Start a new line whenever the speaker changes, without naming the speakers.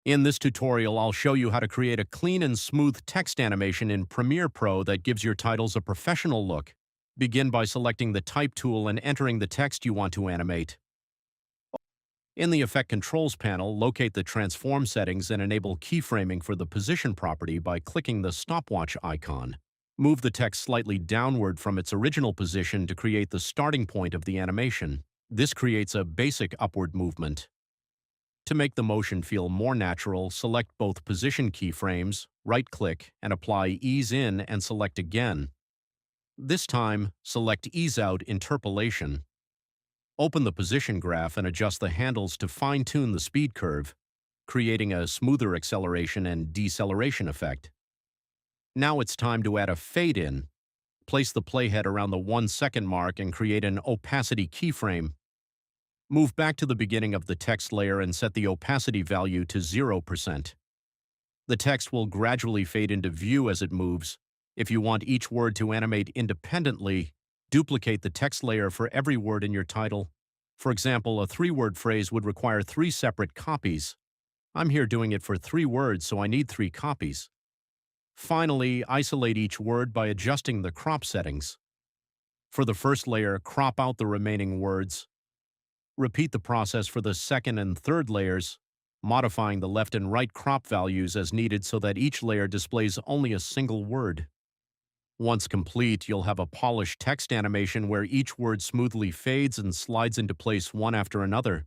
In this tutorial, I'll show you how to create a clean and smooth text animation in Premiere Pro that gives your titles a professional look. Begin by selecting the Type tool and entering the text you want to animate. In the Effect Controls panel, locate the Transform settings and enable keyframing for the Position property by clicking the stopwatch icon. Move the text slightly downward from its original position to create the starting point of the animation. This creates a basic upward movement. To make the motion feel more natural, select both position keyframes, right-click, and apply Ease In and select again. This time, select Ease Out Interpolation. Open the position graph and adjust the handles to fine-tune the speed curve, creating a smoother acceleration and deceleration effect. Now it's time to add a fade-in. Place the playhead around the 1-second mark and create an opacity keyframe. Move back to the beginning of the text layer and set the opacity value to 0%. The text will gradually fade into view as it moves. If you want each word to animate independently, duplicate the text layer for every word in your title. For example, a 3-word phrase would require 3 separate copies. I'm here doing it for 3 words, so I need 3 copies. Finally, isolate each word by adjusting the crop settings. For the first layer, crop out the remaining words. Repeat the process for the second and third layers, modifying the left and right crop values as needed so that each layer displays only a single word. Once complete, you'll have a polished text animation where each word smoothly fades and slides into place one after another.